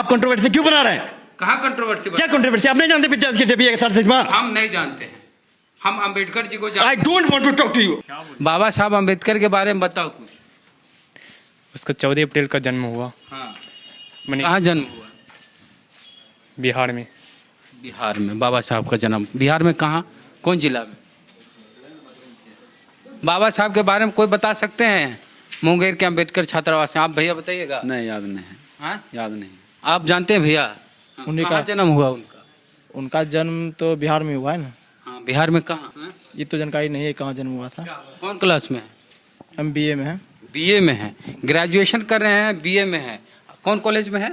आप कंट्रोवर्सी क्यों बना रहे हैं? कहाँ कंट्रोवर्सी? क्या कंट्रोवर्सी? आप नहीं जानते विद्यार्थी के देवी एक साथ हम नहीं जानते हैं, हम अम्बेडकर जी को आई जानते don't want to talk to you. हैं। बाबा साहब अम्बेडकर के बारे में बताओ कुछ। उसका 14 अप्रैल का जन्म हुआ। हाँ, मैंने कहाँ जन्म हुआ? बिहार में। बिहार में बाबा साहब का जन्म। बिहार में कहाँ, कौन जिला में? बाबा साहब के बारे में कोई बता सकते हैं? मुंगेर के अम्बेडकर छात्रावास में। आप भैया बताइएगा। नहीं, याद नहीं है। हाँ, याद नहीं। आप जानते हैं भैया? उन्हीं कहाँ का जन्म हुआ उनका? उनका जन्म तो बिहार में हुआ है ना। हाँ, बिहार में कहाँ? हाँ? ये तो जानकारी नहीं है कहाँ जन्म हुआ था। कौन क्लास में है? हम बीए में है। बीए में है, ग्रेजुएशन कर रहे हैं, बीए में है। कौन कॉलेज में है?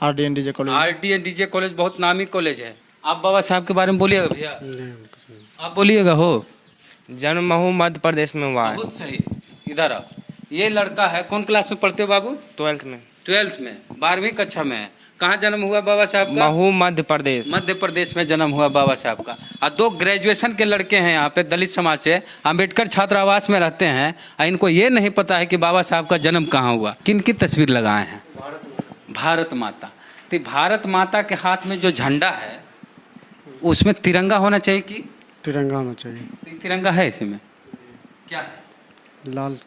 RDNDJ college. RDNDJ कॉलेज बहुत नामी कॉलेज है। आप बाबा साहब के बारे में बोलिएगा भैया। आप बोलिएगा। हो जन्म महू मध्य प्रदेश में हुआ है। बहुत सही। इधर आओ। ये लड़का है, कौन क्लास में पढ़ते हो बाबू? 12th में। 12th में, 12वीं कक्षा में है। कहाँ जन्म हुआ बाबा साहब का? महू मध्य प्रदेश। मध्य प्रदेश में जन्म हुआ बाबा साहब का। और 2 ग्रेजुएशन के लड़के हैं यहाँ पे, दलित समाज से, अम्बेडकर छात्रावास में रहते हैं, और इनको ये नहीं पता है कि बाबा साहब का जन्म कहाँ हुआ। किन की तस्वीर लगाए हैं? भारत माता। तो भारत माता के हाथ में जो झंडा है उसमें तिरंगा होना चाहिए कि? तिरंगा होना चाहिए। तो तिरंगा है इसमें? क्या है? लाल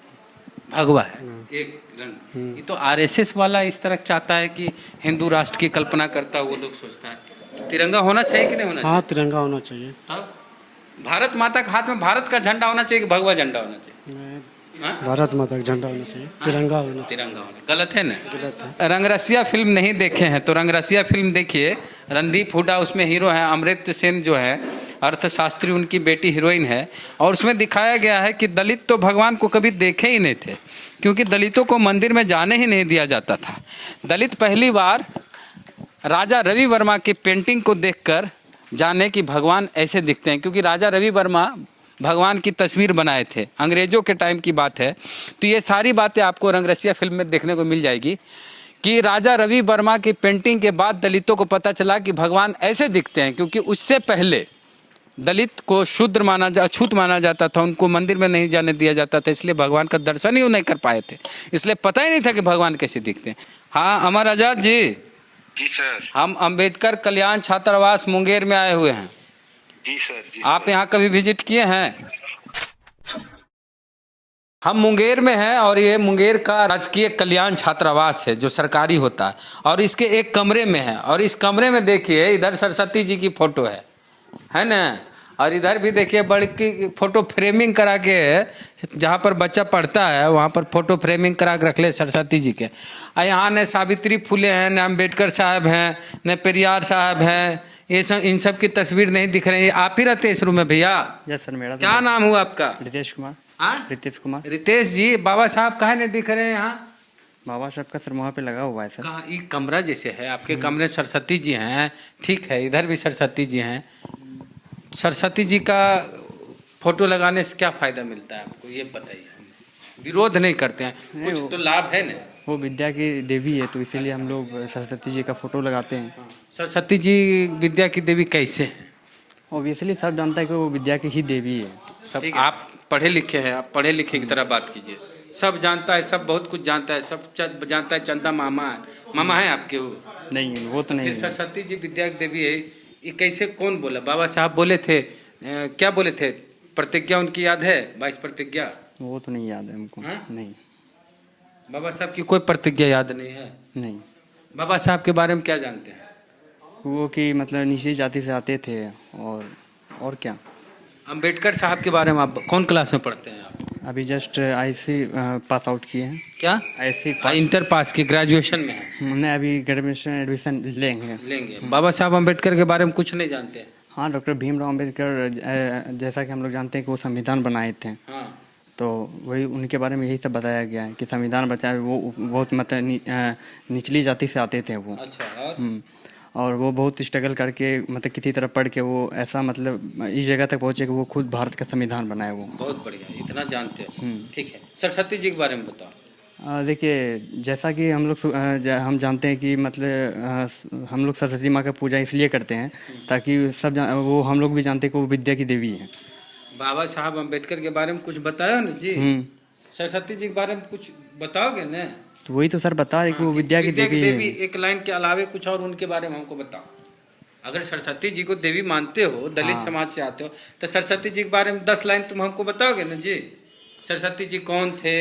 भगवा है, एक रंग। ये तो RSS वाला इस तरह चाहता है कि हिंदू राष्ट्र की कल्पना करता है, वो लोग सोचता है। तो तिरंगा होना चाहिए कि नहीं होना चाहिए? हाँ, तिरंगा होना चाहिए। तब भारत माता के हाथ में भारत का झंडा होना चाहिए कि भगवा झंडा होना चाहिए? हाँ? भारत माता का झंडा होना चाहिए, तिरंगा होना चाहिए। तिरंगा होना गलत है ना? गलत है। रंगरसिया फिल्म नहीं देखे हैं तो रंगरसिया फिल्म देखिए। रणदीप हुड्डा उसमें हीरो है, अमृत सेन जो है अर्थशास्त्री, उनकी बेटी हीरोइन है। और उसमें दिखाया गया है कि दलित तो भगवान को कभी देखे ही नहीं थे, क्योंकि दलितों को मंदिर में जाने ही नहीं दिया जाता था। दलित पहली बार राजा रवि वर्मा की पेंटिंग को देखकर जाने कि भगवान ऐसे दिखते हैं, क्योंकि राजा रवि वर्मा भगवान की तस्वीर बनाए थे, अंग्रेजों के टाइम की बात है। तो ये सारी बातें आपको रंगरसिया फिल्म में देखने को मिल जाएगी कि राजा रवि वर्मा की पेंटिंग के बाद दलितों को पता चला कि भगवान ऐसे दिखते हैं, क्योंकि उससे पहले दलित को शूद्र अछूत माना जाता था, उनको मंदिर में नहीं जाने दिया जाता था, इसलिए भगवान का दर्शन ही वो नहीं कर पाए थे, इसलिए पता ही नहीं था कि भगवान कैसे दिखते हैं। हाँ अमर आजाद जी। जी सर। हम अम्बेडकर कल्याण छात्रावास मुंगेर में आए हुए हैं। जी सर। जी आप सर। यहाँ कभी विजिट किए हैं? हम मुंगेर में हैं और ये मुंगेर का राजकीय कल्याण छात्रावास है जो सरकारी होता है, और इसके एक कमरे में है। और इस कमरे में देखिए इधर सरस्वती जी की फोटो है ना, और इधर भी देखिए बड़ी की फोटो फ्रेमिंग करा के, जहाँ पर बच्चा पढ़ता है वहाँ पर फोटो फ्रेमिंग करा के रख ले सरस्वती जी के। और यहाँ न सावित्री फुले हैं, न अम्बेडकर साहब हैं, न पेरियार साहब हैं, ये सब, इन सब की तस्वीर नहीं दिख रही है। आप ही रहते हैं इस रूम में भैया? यस सर, मेरा क्या नाम हुआ आपका? रितेश कुमार। हाँ, रितेश कुमार। रितेश जी, बाबा साहब काहे नहीं दिख रहे हैं यहाँ? बाबा साहब का सर वहाँ पे लगा हुआ है सर। कहाँ? ये कमरा जैसे है आपके कमरे, सरस्वती जी हैं, ठीक है, इधर भी सरस्वती जी हैं। सरस्वती जी का फोटो लगाने से क्या फायदा मिलता है आपको, ये बताइए। विरोध नहीं करते हैं, कुछ तो लाभ है ना? वो विद्या की देवी है, तो इसीलिए हम लोग सरस्वती जी का फोटो लगाते हैं। सरस्वती जी विद्या की देवी कैसे हैं? ऑब्वियसली सब जानता है कि वो विद्या की ही देवी है। सब आप पढ़े लिखे हैं, आप पढ़े लिखे की तरह बात कीजिए। सब जानता है, सब बहुत कुछ जानता है, सब जानता है। चंदा मामा है, मामा है आपके? वो नहीं, वो तो नहीं फिर है। सरस्वती जी विद्या की देवी है, ये कैसे, कौन बोला? बाबा साहब बोले थे, क्या बोले थे? प्रतिज्ञा उनकी याद है, 22 प्रतिज्ञा? वो तो नहीं याद है हमको। हाँ? नहीं। बाबा साहब की कोई प्रतिज्ञा याद नहीं है? नहीं। बाबा साहब के बारे में क्या जानते हैं? वो कि मतलब नीचे जाति से आते थे, और क्या। अम्बेडकर साहब के बारे में आप कौन क्लास में पढ़ते हैं आप? अभी जस्ट IC पास आउट किए हैं। क्या? IC इंटर पास की, ग्रेजुएशन में है? हमने अभी ग्रेजुएशन एडमिशन लेंगे। बाबा साहब अम्बेडकर के बारे में कुछ नहीं जानते हैं? हाँ, डॉक्टर भीमराव अम्बेडकर, जैसा कि हम लोग जानते हैं कि वो संविधान बनाए थे। हाँ। तो वही उनके बारे में यही सब बताया गया है कि संविधान बताया, वो बहुत मतलब निचली जाति से आते थे वो। अच्छा। और वो बहुत स्ट्रगल करके मतलब किसी तरह पढ़ के वो ऐसा मतलब इस जगह तक पहुँचे कि वो खुद भारत का संविधान बनाए वो। बहुत बढ़िया, इतना जानते हो। ठीक है, सरस्वती जी के बारे में बताओ। देखिए, जैसा कि हम जानते हैं कि मतलब हम लोग सरस्वती माँ का पूजा इसलिए करते हैं ताकि वो हम लोग भी जानते हैं कि वो विद्या की देवी है। बाबा साहब अम्बेडकर के बारे में कुछ बताओ ना जी। सरस्वती जी के बारे में कुछ बताओगे न? तो वही तो सर बता रहे कि वो विद्या की देवी है। एक लाइन के अलावे कुछ और उनके बारे में हमको बताओ। अगर सरस्वती जी को देवी मानते हो, दलित समाज से आते हो, तो सरस्वती जी के बारे में 10 लाइन तुम हमको बताओगे ना जी। सरस्वती जी कौन थे,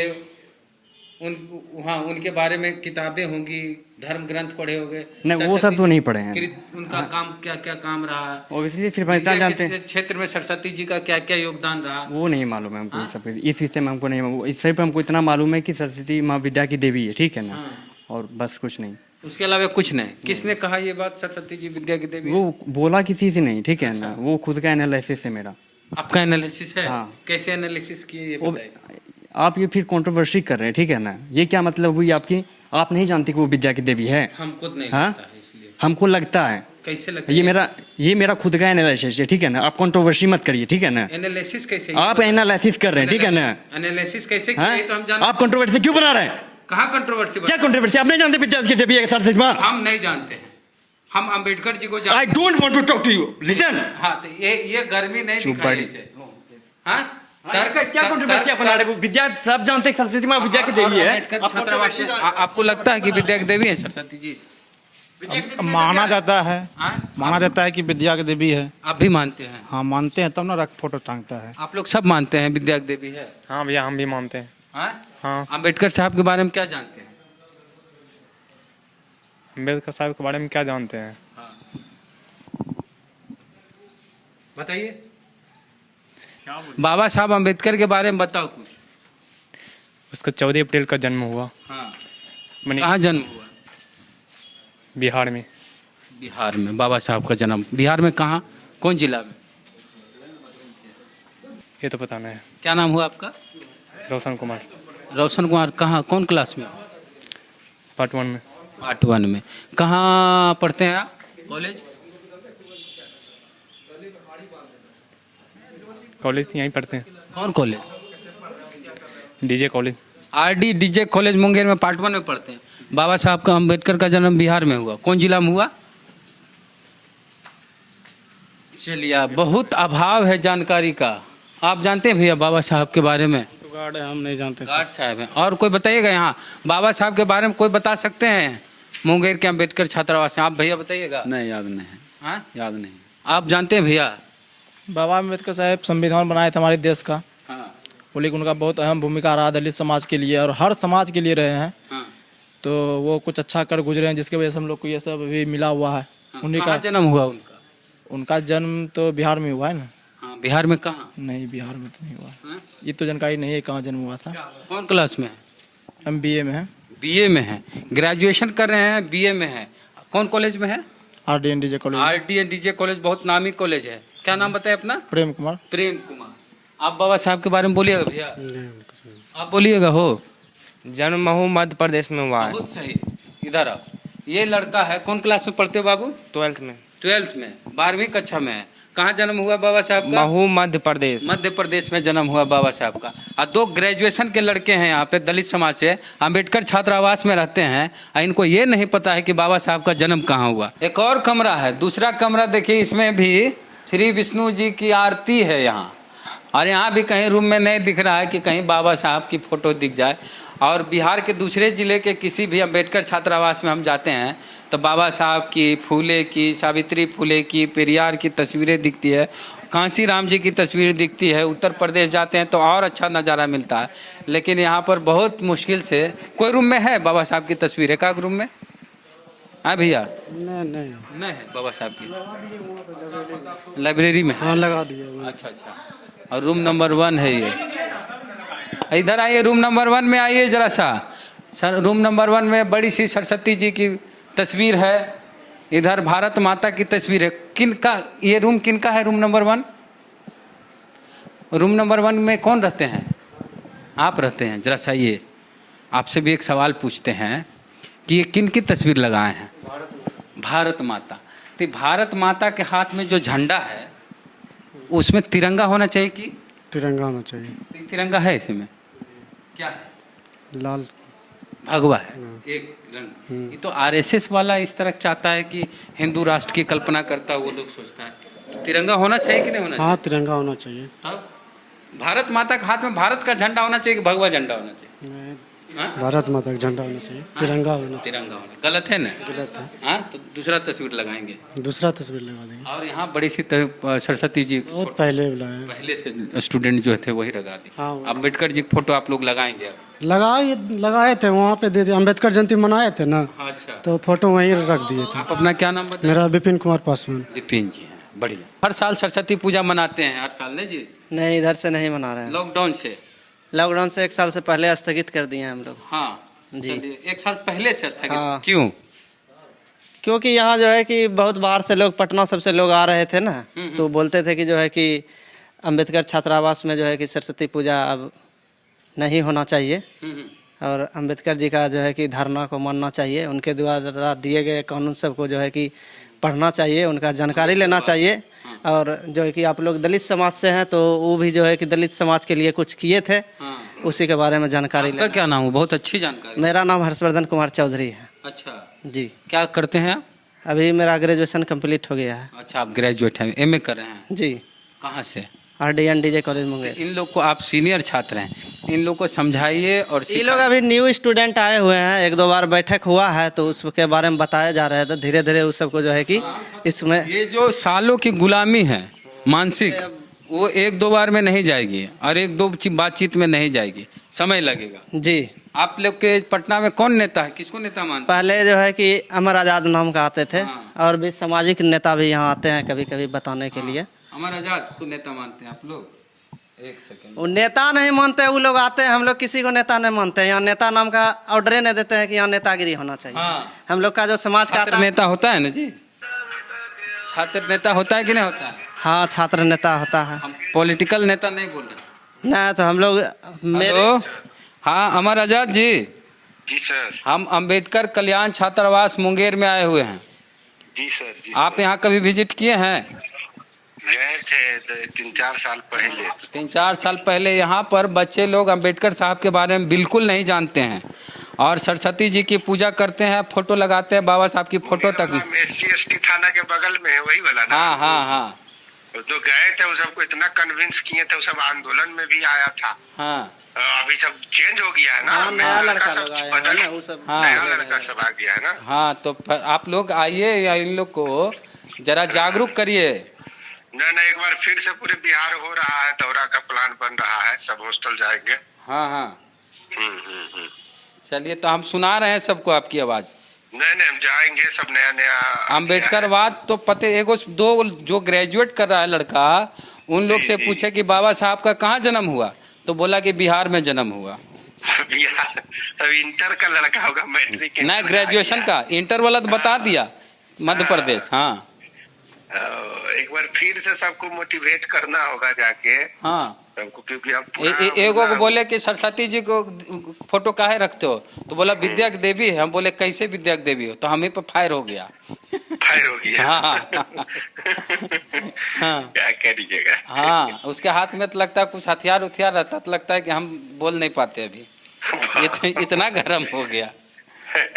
उनके बारे में किताबें होंगी, धर्म ग्रंथ पढ़े होंगे। नहीं वो सब तो नहीं पढ़े हैं। उनका काम क्या क्या काम रहा, ऑब्वियसली सिर्फ इतना जानते हैं क्षेत्र में सरस्वती जी का क्या क्या योगदान रहा, वो नहीं मालूम है हमको। ये सब इस विषय में हमको नहीं मालूम। इस सिर्फ हमको इतना मालूम है कि सरस्वती माँ विद्या की देवी है, ठीक है ना, और बस कुछ नहीं। उसके अलावा कुछ नहीं। किसने कहा ये बात सरस्वती जी विद्या की देवी? वो बोला किसी से नहीं, ठीक है ना, वो खुद का एनालिसिस है मेरा। आपका एनालिसिस है? हाँ। कैसे एनालिसिस किए ये बताइए। आप ये फिर कंट्रोवर्सी कर रहे हैं, ठीक है ना, ये क्या मतलब हुई आपकी? आप नहीं जानते कि वो विद्या की देवी है? हम खुद नहीं हाँ? लगता है इसलिए। हमको लगता है। कैसे लगता है? ये मेरा खुद का एनालिसिस है, ठीक है ना, आप कंट्रोवर्सी मत करिए, ठीक है ना। एनालिसिस कैसे? आप एनालिसिस कर रहे हैं, ठीक है ना। एनालिसिस कैसे हाँ? किए तो हम जानते। आप कंट्रोवर्सी क्यों बना रहे हैं? कहाँ कंट्रोवर्सी? क्या कंट्रोवर्सी? आप नहीं जानते विद्या की देवी है सरस्वती माँ? हम नहीं जानते हैं। हम अंबेडकर जी को आई जानते don't want to talk to you, listen. हैं। हाँ, तो ये गर्मी नहीं दिखाई इसे। हाँ? क्या कंट्रोवर्सी आप बना रहे हो? विद्या सब जानते हैं सरस्वती माँ विद्या की देवी है। अंबेडकर छात्रावास में आपको लगता है कि विद्या की देवी है सरस्वती जी? माना जाता है, हाँ? माना जाता है कि विद्या की देवी है। आप भी मानते हैं? हाँ मानते हैं, तब ना रख फोटो टांगता है। आप लोग सब मानते हैं विद्या की देवी है? हाँ भैया हम भी मानते हैं। हाँ? हाँ अंबेडकर साहब के बारे में क्या जानते हैं? अम्बेडकर साहब के बारे में क्या जानते हैं? बताइए। बाबा साहब अंबेडकर के बारे में बताओ कुछ। उसका 14 अप्रैल का जन्म हुआ। हाँ। मैंने कहाँ जन्म हुआ? बिहार में। बिहार में बाबा साहब का जन्म। बिहार में कहाँ, कौन जिला में? ये तो पता नहीं है। क्या नाम हुआ आपका? रोशन कुमार। रोशन कुमार। कहाँ, कौन क्लास में? पार्ट 1 में। पार्ट 1 में। कहाँ पढ़ते हैं आप? कॉलेज? कॉलेज यहीं पढ़ते हैं। कौन college? DJ college. RD DJ college Munger में पार्ट 1 में पढ़ते हैं। बाबा साहब का अंबेडकर का जन्म बिहार में हुआ। कौन जिला में हुआ? चलिए, बहुत अभाव है जानकारी का। आप जानते हैं भैया बाबा साहब के बारे में? गार्ड है, हम नहीं जानते गार्ड साहब हैं। और कोई बताइएगा यहाँ बाबा साहब के बारे में कोई बता सकते हैं? मुंगेर के अंबेडकर छात्रावास में आप भैया बताइएगा। नहीं, याद नहीं है। हाँ? याद नहीं। आप जानते हैं भैया? बाबा अम्बेडकर साहब संविधान बनाए थे हमारे देश का। हाँ। वो लेकिन उनका बहुत अहम भूमिका रहा दलित समाज के लिए और हर समाज के लिए रहे हैं। हाँ। तो वो कुछ अच्छा कर गुजरे हैं, जिसकी वजह से हम लोग को ये सब अभी मिला हुआ है। उन्हीं कहाँ का जन्म हुआ उनका? उनका जन्म तो बिहार में हुआ है ना। हाँ, बिहार में कहाँ? नहीं, बिहार में तो नहीं हुआ। हाँ? ये तो जानकारी नहीं है कहाँ जन्म हुआ था। कौन क्लास में है? हम BA में हैं। बीए में है। ग्रेजुएशन कर रहे हैं, बीए में है। कौन कॉलेज में है? RDN DJ college. RDN DJ college बहुत नामी कॉलेज है। क्या नाम बताए अपना? प्रेम कुमार। प्रेम कुमार। आप बाबा साहब के बारे में बोलिएगा भैया। आप बोलिएगा हो। जन्म महू मध्य प्रदेश में हुआ है। बहुत सही। इधर आओ। ये लड़का है, कौन क्लास में पढ़ते हो बाबू? 12th में। 12th में, 12वीं कक्षा में है। कहाँ जन्म हुआ बाबा साहब का? महू मध्य प्रदेश। मध्य प्रदेश में जन्म हुआ बाबा साहब का। और 2 ग्रेजुएशन के लड़के हैं यहाँ पे दलित समाज से, अंबेडकर छात्रावास में रहते हैं, और इनको ये नहीं पता है कि बाबा साहब का जन्म कहाँ हुआ। एक और कमरा है, दूसरा कमरा देखिए, इसमें भी श्री विष्णु जी की आरती है यहाँ। और यहाँ भी कहीं रूम में नहीं दिख रहा है कि कहीं बाबा साहब की फोटो दिख जाए। और बिहार के दूसरे जिले के किसी भी अंबेडकर छात्रावास में हम जाते हैं तो बाबा साहब की, फूले की, सावित्री फूले की, पेरियार की तस्वीरें दिखती है, कांसी राम जी की तस्वीर दिखती है। उत्तर प्रदेश जाते हैं तो और अच्छा नज़ारा मिलता है। लेकिन यहाँ पर बहुत मुश्किल से कोई रूम में है बाबा साहब की तस्वीर है? एक रूम में? हाँ भैया? नहीं है बाबा साहब की। लाइब्रेरी में? हाँ, लगा दिया। अच्छा। और रूम नंबर 1 है ये। इधर आइए, रूम नंबर 1 में आइए जरा सा। सर, रूम नंबर 1 में बड़ी सी सरस्वती जी की तस्वीर है। इधर भारत माता की तस्वीर है। किनका ये रूम, किनका है रूम नंबर 1? रूम नंबर 1 में कौन रहते हैं? आप रहते हैं। जरा सा ये आपसे भी एक सवाल पूछते हैं कि ये किन की तस्वीर लगाए हैं? भारत माता। तो भारत माता के हाथ में जो झंडा है उसमें तिरंगा होना चाहिए कि? तिरंगा होना चाहिए। तिरंगा है इसमें? क्या है? लाल भगवा है एक रंग। ये तो RSS वाला इस तरह चाहता है कि हिंदू राष्ट्र की कल्पना करता है, वो लोग सोचता है। तो तिरंगा होना चाहिए कि नहीं होना चाहिए? हाँ, तिरंगा होना चाहिए। तब भारत माता के हाथ में भारत का झंडा होना चाहिए कि भगवा झंडा होना चाहिए? हाँ? भारत माता का झंडा होना चाहिए, तिरंगा होना चाहिए। तिरंगा होना गलत है ना? गलत है, हाँ, तो दूसरा तस्वीर लगाएंगे। दूसरा तस्वीर लगा देंगे। और यहाँ बड़ी सी सरस्वती जी बहुत पहले बुलाया है। पहले से स्टूडेंट जो थे वही लगा दी। हाँ, वो- अम्बेडकर जी की फोटो आप लोग लगाएंगे अब? लगाए थे वहाँ पे, दे दिए। अम्बेडकर जयंती मनाए थे ना, अच्छा, तो फोटो वहीं रख दिए थे। आप अपना क्या नाम बताएं? मेरा विपिन कुमार पासवान। विपिन जी हैं, बढ़िया। हर साल सरस्वती पूजा मनाते हैं, हर साल नहीं जी? नहीं, इधर से नहीं मना रहे हैं। लॉकडाउन से? लॉकडाउन से 1 साल से पहले स्थगित कर दिए हैं हम लोग। हाँ जी। चलिए, 1 साल पहले से स्थगित। हाँ। क्यों? क्योंकि यहाँ जो है कि बहुत बाहर से लोग, पटना सबसे लोग आ रहे थे ना, तो बोलते थे कि जो है कि अम्बेडकर छात्रावास में जो है कि सरस्वती पूजा अब नहीं होना चाहिए और अम्बेडकर जी का जो है कि धारणा को मानना चाहिए, उनके द्वारा दिए गए कानून सबको जो है कि पढ़ना चाहिए, उनका जानकारी लेना चाहिए। और जो है कि आप लोग दलित समाज से हैं, तो वो भी जो है कि दलित समाज के लिए कुछ किए थे, उसी के बारे में जानकारी आपका लेना। क्या नाम है? बहुत अच्छी जानकारी। मेरा नाम हर्षवर्धन कुमार चौधरी है। अच्छा, जी, क्या करते हैं आप? अभी मेरा ग्रेजुएशन कंप्लीट हो गया है। अच्छा, आप ग्रेजुएट हैं, एमए कर रहे हैं? जी, कहाँ से? RDN DJ college Munger. इन लोग को, आप सीनियर छात्र हैं, इन लोग को समझाइए और ये लोग अभी न्यू स्टूडेंट आए हुए हैं, 1-2 बार बैठक हुआ है, तो उसके बारे में बताया जा रहा है, तो धीरे धीरे उस सबको जो है कि इसमें ये जो सालों की गुलामी है मानसिक, वो 1-2 बार में नहीं जाएगी और 1-2 बातचीत में नहीं जाएगी, समय लगेगा। जी। आप लोग के पटना में कौन नेता है, किसको नेता मानते पहले जो है कि अमर आज़ाद नाम का आते थे, हाँ। और भी सामाजिक नेता भी यहाँ आते हैं कभी कभी बताने के लिए। हैं? अमर आजाद को नेता मानते हैं आप लोग? एक सेकंड, वो नेता नहीं मानते, वो लोग आते हैं, हम लोग किसी को नेता नहीं मानते हैं। यहाँ नेता नाम का ऑर्डर नहीं देते हैं कि यहाँ नेतागिरी होना चाहिए। हाँ। हम लोग का जो समाज का छात्र आता है, नेता होता है ना जी? छात्र नेता होता है कि नहीं होता है? हाँ, छात्र नेता होता है। हम पॉलिटिकल नेता नहीं बोल रहे। नहीं तो हम लोग हेलो, हाँ अमर आजाद जी, जी सर। हम अंबेडकर कल्याण छात्रावास मुंगेर में आए हुए हैं। जी सर। जी आप यहाँ कभी विजिट किए हैं? गए थे 3-4 साल पहले। 3-4 साल पहले। यहाँ पर बच्चे लोग अंबेडकर साहब के बारे में बिल्कुल नहीं जानते हैं और सरस्वती जी की पूजा करते हैं, फोटो लगाते हैं, बाबा साहब की फोटो तक। SC/ST थाना के बगल में है, वही वाला ना? हाँ हाँ हाँ जो गए थे वो सबको इतना कन्विंस किए थे, वो सब आंदोलन में भी आया था। हाँ अभी सब चेंज हो गया है ना। हाँ, नया लड़का सब लोग आया है बदल, ना, वो सब। हाँ। नया लड़का सब आ गया है ना। हाँ, तो आप लोग आइए या इन लोग को जरा जागरूक करिए। नहीं, एक बार फिर से पूरे बिहार हो रहा है, दौरा का प्लान बन रहा है, सब हॉस्टल जाएंगे। हाँ हाँ, चलिए, तो हम सुना रहे हैं सबको आपकी आवाज़। नहीं, हम जाएंगे, सब नया नया अम्बेडकरवाद तो पते, एगो 2 जो ग्रेजुएट कर रहा है लड़का, उन लोग से पूछे कि बाबा साहब का कहाँ जन्म हुआ, तो बोला कि बिहार में जन्म हुआ। बिहार, अब इंटर का लड़का होगा, मैट्रिक ना ग्रेजुएशन का, इंटर वाला तो बता दिया मध्य प्रदेश। हाँ एक बार फिर से सबको मोटिवेट करना होगा जाके हाँ, सबको, क्योंकि अब एगो को बोले कि सरस्वती जी को फोटो काहे रखते हो, तो बोला विद्या की देवी है। हम बोले कैसे विद्या की देवी हो, तो हमें पे फायर हो गया। फायर हो गया। हाँ हाँ क्या करिएगा। हाँ, उसके हाथ में तो लगता है कुछ हथियार उथियार रहता, तो लगता है कि हम बोल नहीं पाते अभी, इतना गर्म हो गया।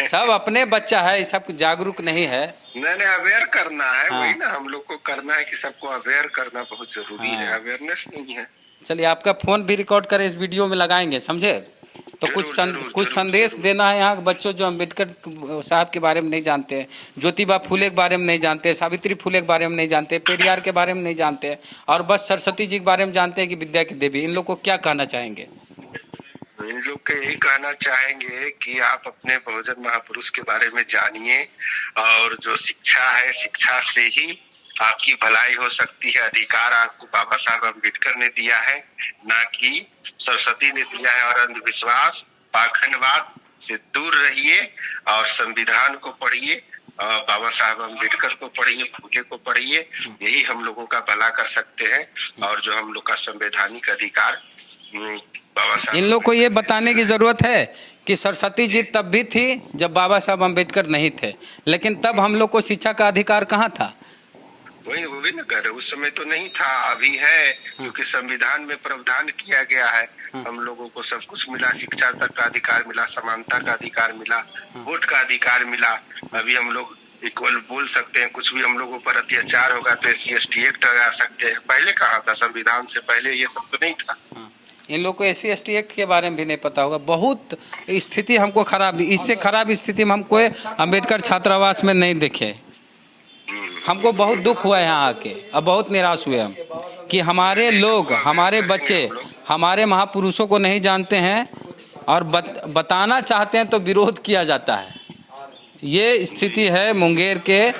सब अपने बच्चा है, सब जागरूक नहीं है। नहीं, अवेयर करना है। हाँ। वही ना हम लोग को करना है कि सबको अवेयर करना बहुत जरूरी है। अवेयरनेस नहीं है। चलिए, आपका फोन भी रिकॉर्ड करें, इस वीडियो में लगाएंगे, समझे? तो जरूर, कुछ जरूर, संदेश जरूर। देना है यहाँ के बच्चों जो अम्बेडकर साहब के बारे में नहीं जानते, ज्योतिबा फुले के बारे में नहीं जानते, सावित्री फुले के बारे में नहीं जानते, पेरियार के बारे में नहीं जानते, और बस सरस्वती जी के बारे में जानते हैं कि विद्या की देवी। इन लोग को क्या कहना चाहेंगे? इन लोग को यही कहना चाहेंगे कि आप अपने बहुजन महापुरुष के बारे में जानिए, और जो शिक्षा है, शिक्षा से ही आपकी भलाई हो सकती है। अधिकार आपको बाबा साहब अम्बेडकर ने दिया है, ना कि सरस्वती ने दिया है। और अंधविश्वास, पाखंडवाद से दूर रहिए और संविधान को पढ़िए, बाबा साहब अम्बेडकर को पढ़िए, फूले को पढ़िए। यही हम लोगों का भला कर सकते हैं। और जो हम लोग का संवैधानिक अधिकार, बाबा साहब, इन लोग को ये बताने की जरूरत है कि सरस्वती जी तब भी थी जब बाबा साहब अम्बेडकर नहीं थे, लेकिन तब हम लोग को शिक्षा का अधिकार कहाँ था? वही वो भी न कर, उस समय तो नहीं था, अभी है, क्योंकि संविधान में प्रावधान किया गया है। हम लोगों को सब कुछ मिला, शिक्षा तक का अधिकार मिला, समानता का अधिकार मिला, वोट का अधिकार मिला। अभी हम लोग इक्वल बोल सकते हैं, कुछ भी हम लोगों पर अत्याचार होगा तो SC/ST एक्ट लगा सकते हैं। पहले कहाँ था? संविधान से पहले ये सब तो नहीं था। इन लोग को SC/ST एक्ट के बारे में भी नहीं पता होगा। बहुत स्थिति हमको खराब, इससे खराब स्थिति में हमको अंबेडकर छात्रावास में नहीं देखे। हमको बहुत दुख हुआ यहाँ आके, अब बहुत निराश हुए हम कि हमारे लोग, हमारे बच्चे, हमारे महापुरुषों को नहीं जानते हैं और बताना चाहते हैं तो विरोध किया जाता है। ये स्थिति है मुंगेर के,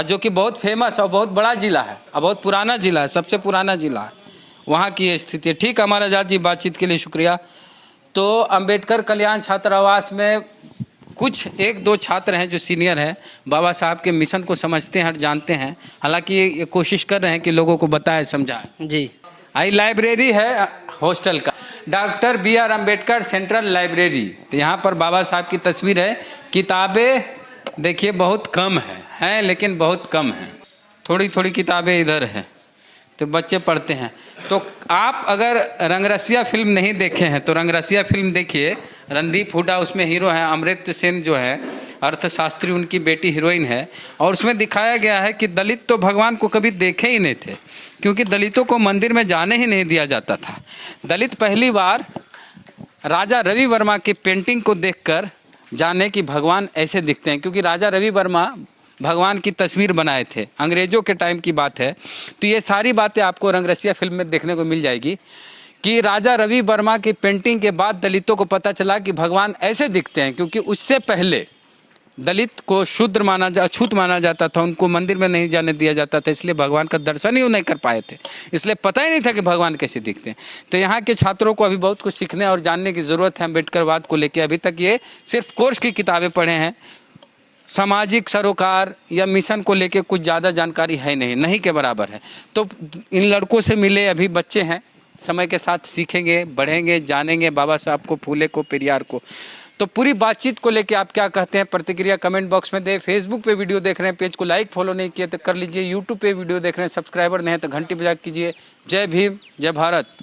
जो कि बहुत फेमस और बहुत बड़ा जिला है और बहुत पुराना जिला है, सबसे पुराना जिला है, वहाँ की ये स्थिति है। ठीक, हमारा आजाद जी बातचीत के लिए शुक्रिया। तो अंबेडकर कल्याण छात्रावास में कुछ 1-2 छात्र हैं जो सीनियर हैं, बाबा साहब के मिशन को समझते हैं और जानते हैं। हालांकि ये कोशिश कर रहे हैं कि लोगों को बताएं, समझाएं। जी, आई लाइब्रेरी है हॉस्टल का, doctor BR Ambedkar central library. तो यहाँ पर बाबा साहब की तस्वीर है। किताबें देखिए बहुत कम हैं लेकिन बहुत कम हैं, थोड़ी थोड़ी किताबें इधर हैं तो बच्चे पढ़ते हैं। तो आप अगर रंगरसिया फिल्म नहीं देखे हैं तो रंगरसिया फिल्म देखिए। रणदीप हुड्डा उसमें हीरो है, अमृत सेन जो है अर्थशास्त्री उनकी बेटी हीरोइन है। और उसमें दिखाया गया है कि दलित तो भगवान को कभी देखे ही नहीं थे, क्योंकि दलितों को मंदिर में जाने ही नहीं दिया जाता था। दलित पहली बार राजा रवि वर्मा की पेंटिंग को देखकर जाने कि भगवान ऐसे दिखते हैं, क्योंकि राजा रवि वर्मा भगवान की तस्वीर बनाए थे, अंग्रेजों के टाइम की बात है। तो ये सारी बातें आपको रंगरसिया फिल्म में देखने को मिल जाएगी कि राजा रवि वर्मा की पेंटिंग के बाद दलितों को पता चला कि भगवान ऐसे दिखते हैं, क्योंकि उससे पहले दलित को शूद्र अछूत माना जाता था, उनको मंदिर में नहीं जाने दिया जाता था, इसलिए भगवान का दर्शन ही नहीं कर पाए थे, इसलिए पता ही नहीं था कि भगवान कैसे दिखते हैं। तो यहाँ के छात्रों को अभी बहुत कुछ सीखने और जानने की ज़रूरत है अम्बेडकरवाद को लेकर। अभी तक ये सिर्फ कोर्स की किताबें पढ़े हैं, सामाजिक सरोकार या मिशन को लेके कुछ ज़्यादा जानकारी है नहीं के बराबर है। तो इन लड़कों से मिले, अभी बच्चे हैं, समय के साथ सीखेंगे, बढ़ेंगे, जानेंगे बाबा साहब को, फूले को, पेरियार को। तो पूरी बातचीत को लेके आप क्या कहते हैं, प्रतिक्रिया कमेंट बॉक्स में दें। फेसबुक पे वीडियो देख रहे हैं, पेज को लाइक फॉलो नहीं किए तो कर लीजिए। यूट्यूब पे वीडियो देख रहे हैं, सब्सक्राइबर नहीं है तो घंटी बजा कीजिए। जय भीम, जय भारत।